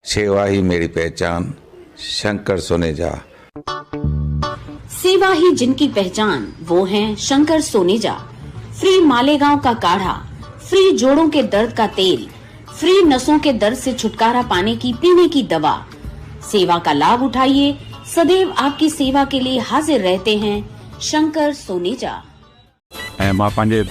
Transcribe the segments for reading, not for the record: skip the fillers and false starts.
सेवा ही मेरी पहचान, शंकर सोनेजा। सेवा ही जिनकी पहचान, वो हैं शंकर सोनेजा। फ्री मालेगांव का काढ़ा, फ्री जोड़ों के दर्द का तेल, फ्री नसों के दर्द से छुटकारा पाने की पीने की दवा। सेवा का लाभ उठाइए, सदैव आपकी सेवा के लिए हाजिर रहते हैं शंकर सोनेजा। मां पंहिंजे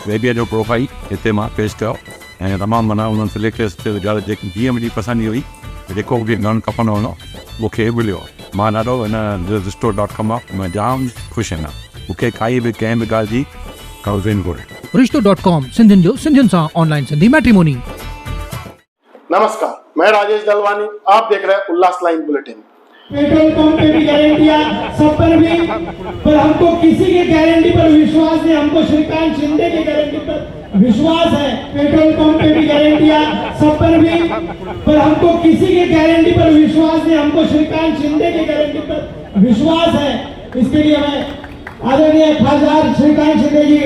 बेबीअ जो प्रोफाइल हिते मां पेश कयो ऐं तमामु माना उन्हनि सिलेक्ट ॻाल्हि जेकी जीअं मुंहिंजी पसंदि हुई, जेको बि ॻानो खपंदो हुओ मूंखे मिलियो। मां ॾाढो हिन रिश्तो.com मां मां जाम ख़ुशि आहियां। मूंखे काई बि कंहिं बि ॻाल्हि जी काउंसलिंग घुरे। रिश्तो.com सिंधियुनि जो सिंधियुनि सां ऑनलाइन सिंधी मैट्रिमोनी। नमस्कार, मैं राजेश दलवानी, आप देख रहे हैं उल्लास लाइन बुलेटिन। पेट्रोल पंप पे भी गारंटियां, सब पर भी, पर हमको किसी के गारंटी पर विश्वास नहीं, हमको श्रीकांत शिंदे की गारंटी पर विश्वास है। पेट्रोल पंप पे भी गारंटियां, सब पर भी, पर हमको किसी के गारंटी पर विश्वास नहीं, हमको श्रीकांत शिंदे की गारंटी पर विश्वास है। इसके लिए मैं आदरणीय खासदार श्रीकांत शिंदे जी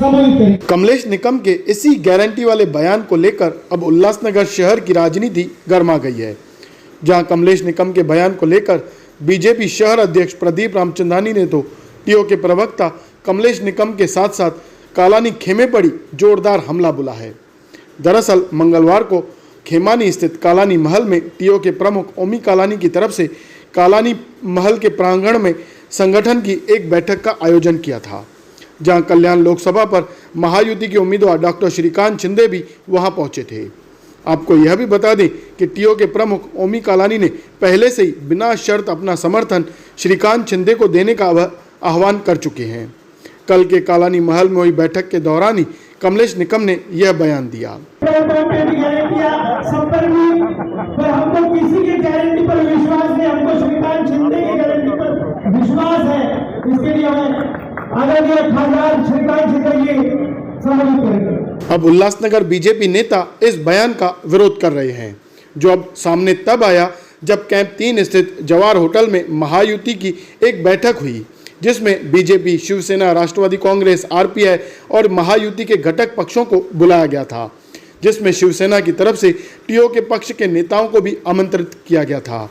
संबोधित करें। कमलेश निकम के इसी गारंटी वाले बयान को लेकर अब उल्लासनगर शहर की राजनीति गर्मा गई है, जहां कमलेश निकम के बयान को लेकर बीजेपी शहर अध्यक्ष प्रदीप रामचंदानी ने तो टीओ के प्रवक्ता कमलेश निकम के साथ साथ कालानी खेमे पड़ी जोरदार हमला बोला है। दरअसल मंगलवार को खेमानी स्थित कालानी महल में टीओ के प्रमुख ओमी कालानी की तरफ से कालानी महल के प्रांगण में संगठन की एक बैठक का आयोजन किया था, जहां कल्याण लोकसभा पर महायुति के उम्मीदवार डॉक्टर श्रीकांत शिंदे भी वहां पहुंचे थे। आपको यह भी बता दें कि टीओ के प्रमुख ओमी कालानी ने पहले से ही बिना शर्त अपना समर्थन श्रीकांत शिंदे को देने का आह्वान कर चुके हैं। कल के कालानी महल में हुई बैठक के दौरान ही कमलेश निकम ने यह बयान दिया। अब उल्लासनगर बीजेपी नेता इस बयान का विरोध कर रहे हैं, जो अब सामने तब आया जब कैंप 3 स्थित जवार होटल में महायुति की एक बैठक हुई, जिसमें बीजेपी, शिवसेना, राष्ट्रवादी कांग्रेस, आरपीआई और महायुति के घटक पक्षों को बुलाया गया था, जिसमें शिवसेना की तरफ से टीओ के पक्ष के नेताओं को भी आमंत्रित किया गया था,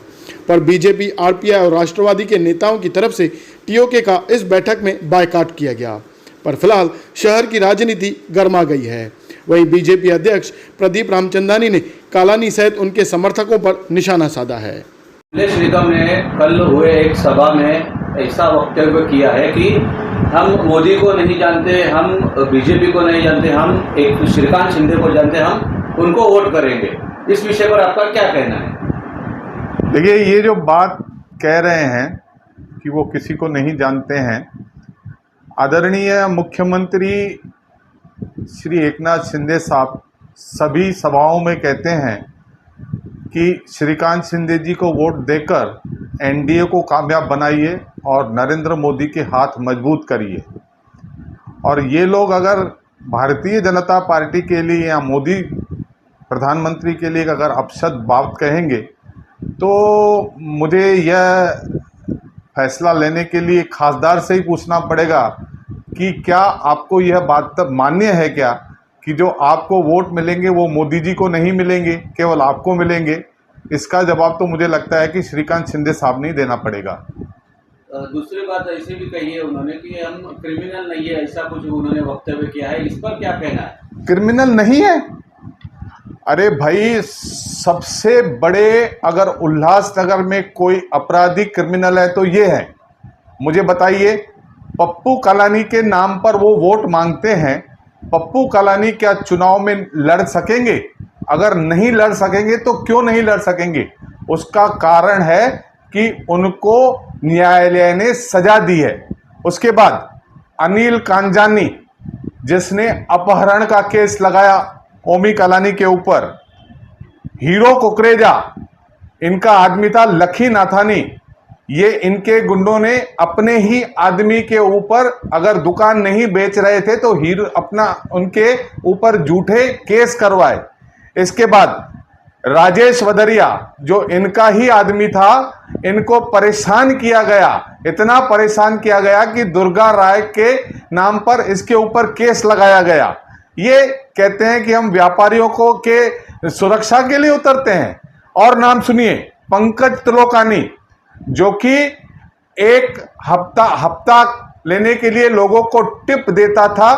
पर बीजेपी, आरपीआई और राष्ट्रवादी के नेताओं की तरफ से टीओ के का इस बैठक में बायकॉट किया गया। पर फिलहाल शहर की राजनीति गर्मा गई है। वहीं बीजेपी अध्यक्ष प्रदीप रामचंदानी ने कालानी सहित उनके समर्थकों पर निशाना साधा है। कमलेश निकम ने कल हुए एक सभा में ऐसा वक्तव्य किया है कि हम मोदी को नहीं जानते, हम बीजेपी को नहीं जानते, हम एक श्रीकांत शिंदे को जानते, हम उनको वोट करेंगे। इस विषय पर आपका क्या कहना है? देखिए, ये जो बात कह रहे हैं कि वो किसी को नहीं जानते हैं, आदरणीय मुख्यमंत्री श्री एकनाथ शिंदे साहब सभी सभाओं में कहते हैं कि श्रीकांत शिंदे जी को वोट देकर एनडीए को कामयाब बनाइए और नरेंद्र मोदी के हाथ मजबूत करिए। और ये लोग अगर भारतीय जनता पार्टी के लिए या मोदी प्रधानमंत्री के लिए अगर अपशब्द बात कहेंगे, तो मुझे यह फैसला लेने के लिए खासदार से ही पूछना पड़ेगा कि क्या आपको यह बात तब मान्य है क्या कि जो आपको वोट मिलेंगे वो मोदी जी को नहीं मिलेंगे, केवल आपको मिलेंगे? इसका जवाब तो मुझे लगता है कि श्रीकांत शिंदे साहब ने देना पड़ेगा। दूसरी बात ऐसी भी कही है उन्होंने कि हम क्रिमिनल नहीं है, ऐसा कुछ उन्होंने वक्तव्य किया है। इस पर क्या कहना है? क्रिमिनल नहीं है? अरे भाई, सबसे बड़े अगर उल्लासनगर में कोई आपराधिक क्रिमिनल है तो ये है। मुझे बताइए, पप्पू कालानी के नाम पर वो वोट मांगते हैं। पप्पू कालानी क्या चुनाव में लड़ सकेंगे? अगर नहीं लड़ सकेंगे तो क्यों नहीं लड़ सकेंगे? उसका कारण है कि उनको न्यायालय ने सजा दी है। उसके बाद अनिल कांजानी, जिसने अपहरण का केस लगाया ओमी कालानी के ऊपर, हीरो कुकरेजा इनका आदमी था, लखी नाथानी, ये इनके गुंडों ने अपने ही आदमी के ऊपर अगर दुकान नहीं बेच रहे थे तो हीरो अपना उनके ऊपर झूठे केस करवाए। इसके बाद राजेश वदरिया, जो इनका ही आदमी था, इनको परेशान किया गया, इतना परेशान किया गया कि दुर्गा राय के नाम पर इसके ऊपर केस लगाया गया। ये कहते हैं कि हम व्यापारियों को के सुरक्षा के लिए उतरते हैं। और नाम सुनिए, पंकज त्रिलोकानी, जो कि एक हफ्ता लेने के लिए लोगों को टिप देता था।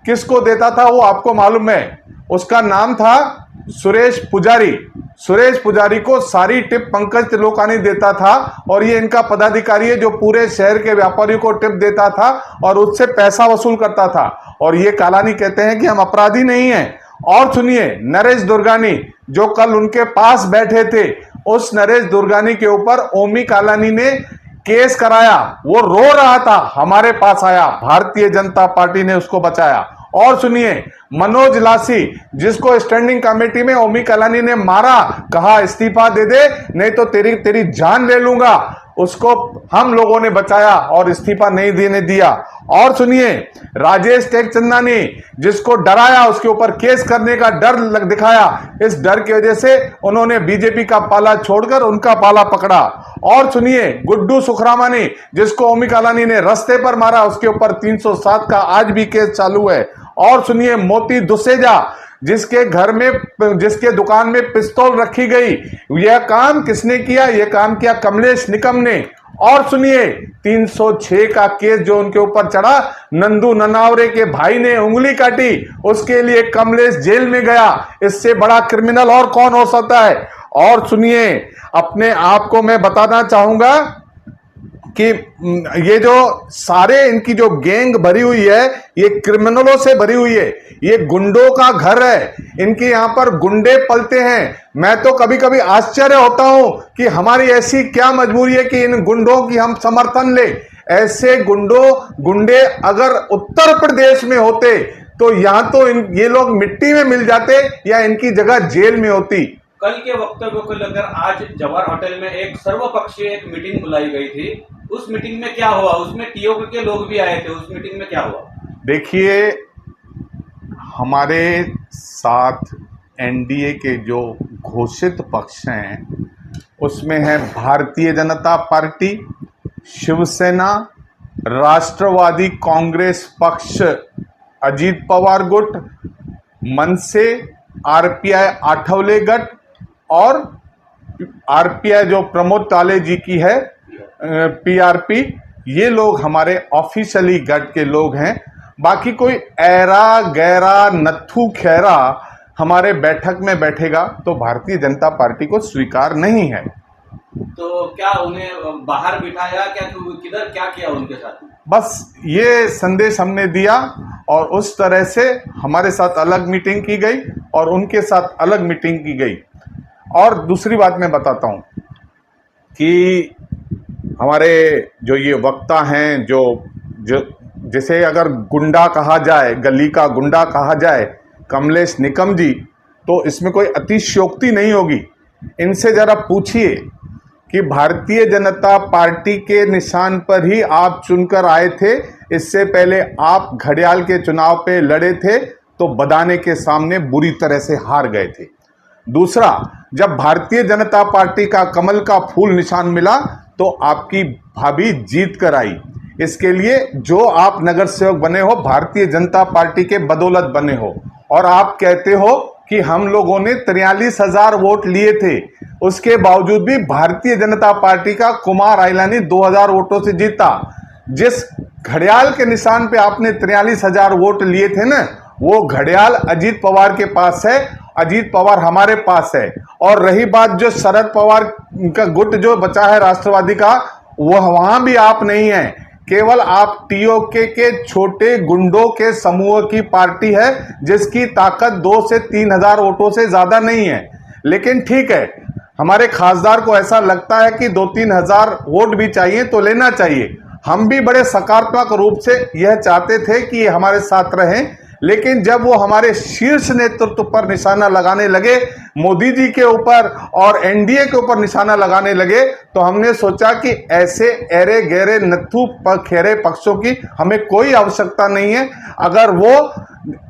किसको देता था वो आपको मालूम है, उसका नाम था सुरेश पुजारी। सुरेश पुजारी को सारी टिप पंकज त्रिलोकानी देता था, और ये इनका पदाधिकारी है जो पूरे शहर के व्यापारियों को टिप देता था और उससे पैसा वसूल करता था। और ये कालानी कहते हैं कि हम अपराधी नहीं हैं। और सुनिए, नरेश दुर्गानी, जो कल उनके पास बैठे थे, उस नरेश दुर्गानी के ऊपर ओमी कालानी ने केस कराया। वो रो रहा था, हमारे पास आया, भारतीय जनता पार्टी ने उसको बचाया। और सुनिए, मनोज लासी, जिसको स्टैंडिंग कमेटी में ओमी कालानी ने मारा, कहा इस्तीफा दे दे नहीं तो तेरी जान ले लूंगा, उसको हम लोगों ने बचाया और इस्तीफा नहीं देने दिया। और सुनिए, राजेश टेकचंदानी, जिसको डराया, उसके ऊपर केस करने का डर दिखाया, इस डर की वजह से उन्होंने बीजेपी का पाला छोड़कर उनका पाला पकड़ा। और सुनिए, गुड्डू सुखरामानी, जिसको ओमी कालानी ने रास्ते पर मारा, उसके ऊपर 307 का आज भी केस चालू है। और सुनिए, मोती दुसेजा, जिसके दुकान में पिस्तौल रखी गई, यह काम किसने किया? यह काम किया कमलेश निकम ने। और सुनिए, 306 का केस जो उनके ऊपर चढ़ा, नंदू ननावरे के भाई ने उंगली काटी, उसके लिए कमलेश जेल में गया। इससे बड़ा क्रिमिनल और कौन हो सकता है? और सुनिए, अपने आप को मैं बताना चाहूंगा कि ये जो सारे इनकी जो गैंग भरी हुई है, ये क्रिमिनलों से भरी हुई है। ये गुंडों का घर है, इनके यहां पर गुंडे पलते हैं। मैं तो कभी कभी आश्चर्य होता हूं कि हमारी ऐसी क्या मजबूरी है कि इन गुंडों की हम समर्थन ले। ऐसे गुंडे अगर उत्तर प्रदेश में होते तो यहां तो ये लोग मिट्टी में मिल जाते या इनकी जगह जेल में होती। कल के वक्तव्य को लेकर आज जवाहर होटल में एक सर्वपक्षीय एक मीटिंग बुलाई गई थी। उस मीटिंग में क्या हुआ? उसमें टीओके के लोग भी आए थे। उस मीटिंग में क्या हुआ? देखिए, हमारे साथ एनडीए के जो घोषित पक्ष हैं, उसमें है भारतीय जनता पार्टी, शिवसेना, राष्ट्रवादी कांग्रेस पक्ष, अजीत पवार गुट, मनसे, आरपीआई आठवले गट और आरपीआई जो प्रमोद ताले जी की है, पीआरपी, ये लोग हमारे ऑफिशियली गट के लोग हैं। बाकी कोई ऐरा गैरा नत्थू खैरा हमारे बैठक में बैठेगा तो भारतीय जनता पार्टी को स्वीकार नहीं है। तो क्या उन्हें बाहर बिठाया? किधर क्या किया उनके साथ? बस ये संदेश हमने दिया और उस तरह से हमारे साथ अलग मीटिंग की गई और उनके साथ अलग मीटिंग की गई। और दूसरी बात मैं बताता हूं कि हमारे जो ये वक्ता हैं, जो जिसे अगर गुंडा कहा जाए, गली का गुंडा कहा जाए, कमलेश निकम जी, तो इसमें कोई अतिशयोक्ति नहीं होगी। इनसे जरा पूछिए कि भारतीय जनता पार्टी के निशान पर ही आप चुनकर आए थे। इससे पहले आप घड़ियाल के चुनाव पे लड़े थे तो बदाने के सामने बुरी तरह से हार गए थे। दूसरा, जब भारतीय जनता पार्टी का कमल का फूल निशान मिला तो आपकी भाभी जीत कर आई। इसके लिए जो आप नगर सेवक बने हो, भारतीय जनता पार्टी के बदौलत बने हो। और आप कहते हो कि हम लोगों ने 43,000 वोट लिए थे, उसके बावजूद भी भारतीय जनता पार्टी का कुमार आइलानी 2,000 वोटों से जीता। जिस घड़ियाल के निशान पे आपने 43,000 वोट लिए थे ना, वो घड़ियाल अजीत पवार के पास है, अजीत पवार हमारे पास है। और रही बात जो शरद पवार का गुट जो बचा है राष्ट्रवादी का, वह वहां भी आप नहीं है। केवल आप टीओके के छोटे गुंडों के समूह की पार्टी है जिसकी ताकत 2 से 3,000 वोटों से ज्यादा नहीं है। लेकिन ठीक है, हमारे खासदार को ऐसा लगता है कि 2-3 हजार वोट भी चाहिए तो लेना चाहिए। हम भी बड़े सकारात्मक रूप से यह चाहते थे कि ये हमारे साथ रहें, लेकिन जब वो हमारे शीर्ष नेतृत्व पर निशाना लगाने लगे, मोदी जी के ऊपर और एनडीए के ऊपर निशाना लगाने लगे, तो हमने सोचा कि ऐसे ऐरे गहरे नत्थू खेरे पक्षों की हमें कोई आवश्यकता नहीं है। अगर वो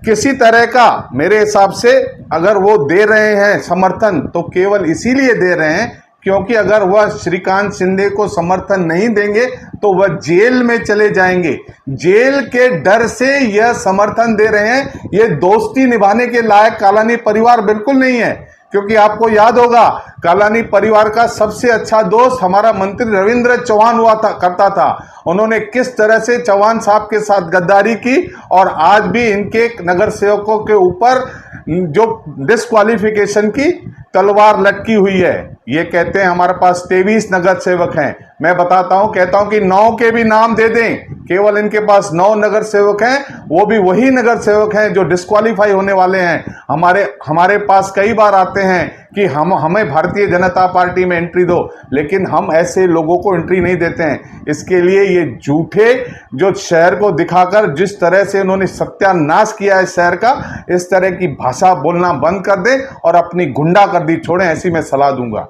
किसी तरह का, मेरे हिसाब से अगर वो दे रहे हैं समर्थन, तो केवल इसीलिए दे रहे हैं क्योंकि अगर वह श्रीकांत शिंदे को समर्थन नहीं देंगे तो वह जेल में चले जाएंगे। जेल के डर से यह समर्थन दे रहे हैं। यह दोस्ती निभाने के लायक कालानी परिवार बिल्कुल नहीं है। क्योंकि आपको याद होगा कालानी परिवार का सबसे अच्छा दोस्त हमारा मंत्री रविंद्र चौहान करता था। उन्होंने किस तरह से चौहान साहब के साथ गद्दारी की और आज भी इनके नगर सेवकों के ऊपर जो डिस्क्वालिफिकेशन की तलवार लटकी हुई है। ये कहते हैं हमारे पास 23 नगर सेवक हैं। मैं बताता हूं, कहता हूं कि 9 के भी नाम दे दें, केवल इनके पास 9 नगर सेवक हैं, वो भी वही नगर सेवक हैं जो डिस्क्वालीफाई होने वाले हैं। हमारे पास कई बार आते हैं कि हमें भारतीय जनता पार्टी में एंट्री दो, लेकिन हम ऐसे लोगों को एंट्री नहीं देते हैं। इसके लिए ये झूठे जो शहर को दिखाकर जिस तरह से उन्होंने सत्यानाश किया है शहर का, इस तरह की भाषा बोलना बंद कर दें और अपनी गुंडागर्दी छोड़ें, ऐसी मैं सलाह दूंगा।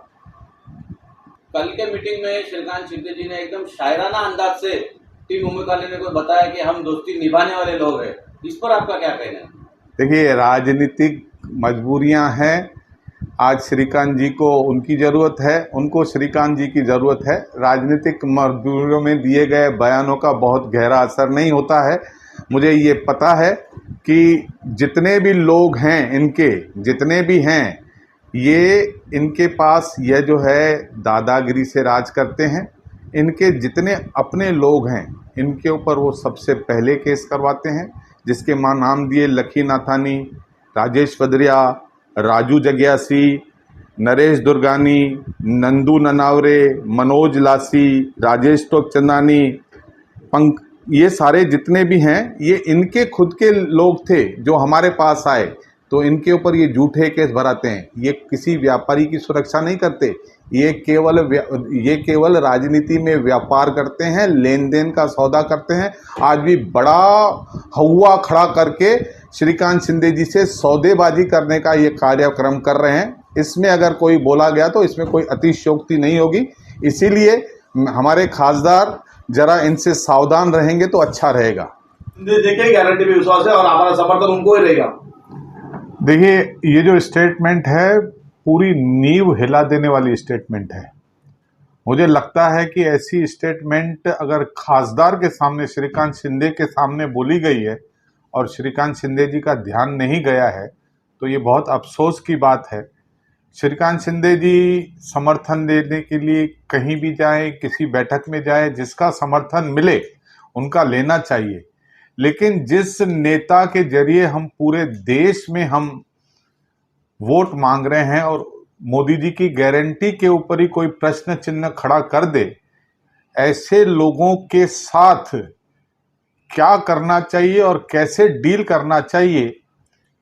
कल के मीटिंग में श्रीकांत शिंदे जी ने एकदम शायराना अंदाज से टीम उम्मीदवार को बताया कि हम दोस्ती निभाने वाले लोग हैं। इस पर आपका क्या कहना है? देखिए, राजनीतिक मजबूरियां हैं। आज श्रीकांत जी को उनकी ज़रूरत है, उनको श्रीकांत जी की ज़रूरत है। राजनीतिक मजबूरियों में दिए गए बयानों का बहुत गहरा असर नहीं होता है। मुझे ये पता है कि जितने भी लोग हैं, इनके जितने भी हैं, ये इनके पास यह जो है दादागिरी से राज करते हैं। इनके जितने अपने लोग हैं, इनके ऊपर वो सबसे पहले केस करवाते हैं, जिसके नाम दिए लखी नाथानी, राजेश वद्रिया, राजू जग्यासी, नरेश दुर्गानी, नंदू ननावरे, मनोज लासी, राजेश टोकचंदानी, ये सारे जितने भी हैं, ये इनके खुद के लोग थे जो हमारे पास आए, तो इनके ऊपर ये झूठे केस भराते हैं। ये किसी व्यापारी की सुरक्षा नहीं करते, ये केवल राजनीति में व्यापार करते हैं, लेन देन का सौदा करते हैं। आज भी बड़ा हवा खड़ा करके श्रीकांत शिंदे जी से सौदेबाजी करने का ये कार्यक्रम कर रहे हैं। इसमें अगर कोई बोला गया तो इसमें कोई अतिशयोक्ति नहीं होगी। इसीलिए हमारे खासदार जरा इनसे सावधान रहेंगे तो अच्छा रहेगा। देखिए, गारंटी पे विश्वास है और हमारा समर्थन उनको ही रहेगा। देखिए, ये जो स्टेटमेंट है पूरी नींव हिला देने वाली स्टेटमेंट है। मुझे लगता है कि ऐसी स्टेटमेंट अगर खासदार के सामने, श्रीकांत शिंदे के सामने बोली गई है और श्रीकांत शिंदे जी का ध्यान नहीं गया है, तो ये बहुत अफसोस की बात है। श्रीकांत शिंदे जी समर्थन देने के लिए कहीं भी जाए, किसी बैठक में जाए, जिसका समर्थन मिले उनका लेना चाहिए। लेकिन जिस नेता के जरिए हम पूरे देश में हम वोट मांग रहे हैं और मोदी जी की गारंटी के ऊपर ही कोई प्रश्न चिन्ह खड़ा कर दे, ऐसे लोगों के साथ क्या करना चाहिए और कैसे डील करना चाहिए,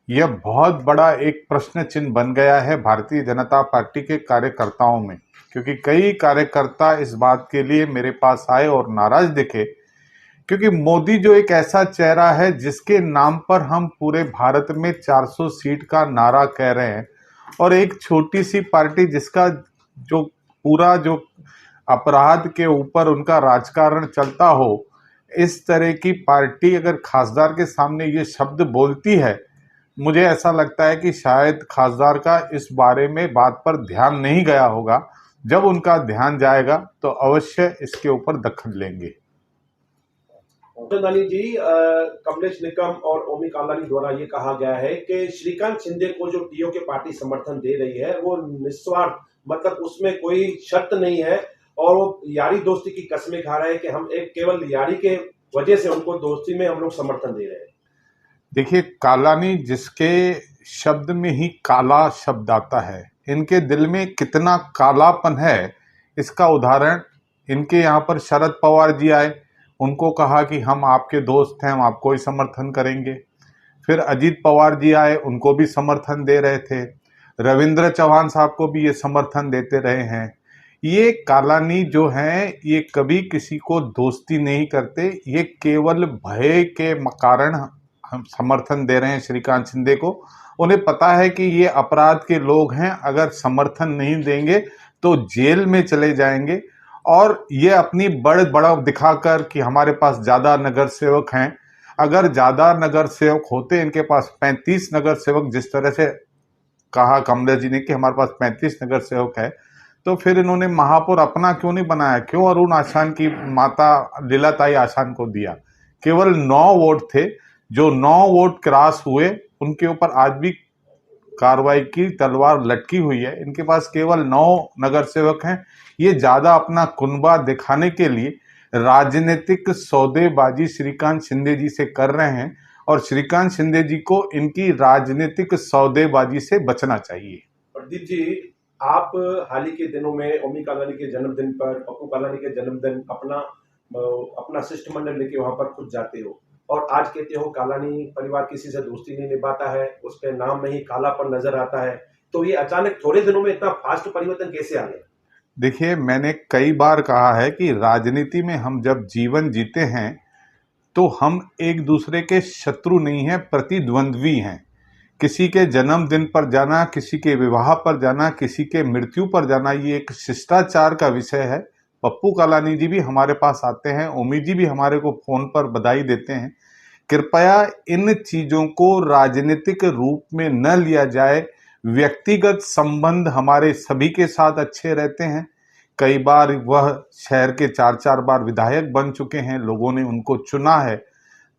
यह बहुत बड़ा एक प्रश्न चिन्ह बन गया है भारतीय जनता पार्टी के कार्यकर्ताओं में। क्योंकि कई कार्यकर्ता इस बात के लिए मेरे पास आए और नाराज दिखे, क्योंकि मोदी जो एक ऐसा चेहरा है जिसके नाम पर हम पूरे भारत में 400 सीट का नारा कह रहे हैं, और एक छोटी सी पार्टी जिसका जो पूरा जो अपराध के ऊपर उनका राजकारण चलता हो, इस तरह की पार्टी अगर खासदार के सामने ये शब्द बोलती है, मुझे ऐसा लगता है कि शायद खासदार का इस बारे में बात पर ध्यान नहीं गया होगा। जब उनका ध्यान जाएगा तो अवश्य इसके ऊपर दखल लेंगे। चंदानी जी, कमलेश निकम और ओमी कालानी द्वारा ये कहा गया है कि श्रीकांत शिंदे को जो टीओके पार्टी समर्थन दे रही है वो निस्वार्थ, मतलब उसमें कोई शर्त नहीं है और वो यारी दोस्ती की कस्में खा रहे हैं कि हम एक केवल यारी के वजह से उनको दोस्ती में हम लोग समर्थन दे रहे हैं। देखिए, कालानी जिसके शब्द में ही काला शब्द आता है, इनके दिल में कितना कालापन है इसका उदाहरण, इनके यहाँ पर शरद पवार जी आए, उनको कहा कि हम आपके दोस्त हैं, हम आपको ही समर्थन करेंगे। फिर अजीत पवार जी आए, उनको भी समर्थन दे रहे थे। रविंद्र चौहान साहब को भी ये समर्थन देते रहे हैं। ये कालानी जो हैं, ये कभी किसी को दोस्ती नहीं करते, ये केवल भय के कारण हम समर्थन दे रहे हैं श्रीकांत शिंदे को। उन्हें पता है कि ये अपराध के लोग हैं, अगर समर्थन नहीं देंगे तो जेल में चले जाएंगे, और ये अपनी बड़ा दिखाकर कि हमारे पास ज़्यादा नगर सेवक हैं। अगर ज़्यादा नगर सेवक होते, इनके पास 35 नगर सेवक, जिस तरह से कहा कमलेश जी ने कि हमारे पास 35 नगर सेवक है, तो फिर इन्होंने महापौर अपना क्यों नहीं बनाया? क्यों अरुण आशान की माता लीलाताई आशान को दिया? केवल 9 वोट थे, जो 9 वोट क्रॉस हुए उनके ऊपर आज भी कार्रवाई की तलवार लटकी हुई है। इनके पास केवल 9 नगर सेवक हैं। ये ज्यादा अपना कुनबा दिखाने के लिए राजनीतिक सौदेबाजी श्रीकांत शिंदे जी से कर रहे हैं और श्रीकांत शिंदे जी को इनकी राजनीतिक सौदेबाजी से बचना चाहिए। प्रदीप जी, आप हाल ही के दिनों में ओमी कालानी के जन्मदिन पर, पप्पू कालानी के जन्मदिन अपना शिष्टमंडल लेके वहां पर खुद जाते हो और आज कहते हो कालानी परिवार किसी से दोस्ती नहीं निभाता है, उसके नाम में ही कालापन नजर आता है, तो ये अचानक थोड़े दिनों में इतना फास्ट परिवर्तन कैसे आ गया? देखिए, मैंने कई बार कहा है कि राजनीति में हम जब जीवन जीते हैं तो हम एक दूसरे के शत्रु नहीं हैं, प्रतिद्वंद्वी हैं। किसी के जन्मदिन पर जाना, किसी के विवाह पर जाना, किसी के मृत्यु पर जाना, ये एक शिष्टाचार का विषय है। पप्पू कालानी जी भी हमारे पास आते हैं, ओमी जी भी हमारे को फोन पर बधाई देते हैं। कृपया इन चीजों को राजनीतिक रूप में न लिया जाए। व्यक्तिगत संबंध हमारे सभी के साथ अच्छे रहते हैं। कई बार वह शहर के 4-4 बार विधायक बन चुके हैं, लोगों ने उनको चुना है।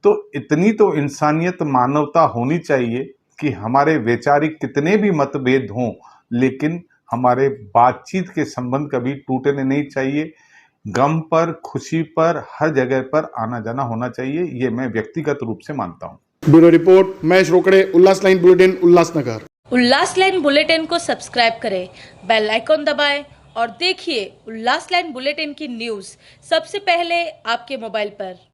तो इतनी तो इंसानियत, मानवता होनी चाहिए कि हमारे वैचारिक कितने भी मतभेद हों, लेकिन हमारे बातचीत के संबंध कभी टूटने नहीं चाहिए। गम पर, खुशी पर, हर जगह पर आना जाना होना चाहिए, ये मैं व्यक्तिगत रूप से मानता हूँ। ब्यूरो रिपोर्ट, महेश रोकड़े, उल्लास लाइन बुलेटिन, उल्लासनगर। उल्लास लाइन बुलेटिन को सब्सक्राइब करें, बेल आइकॉन दबाएं और देखिए उल्लास लाइन बुलेटिन की न्यूज़ सबसे पहले आपके मोबाइल पर।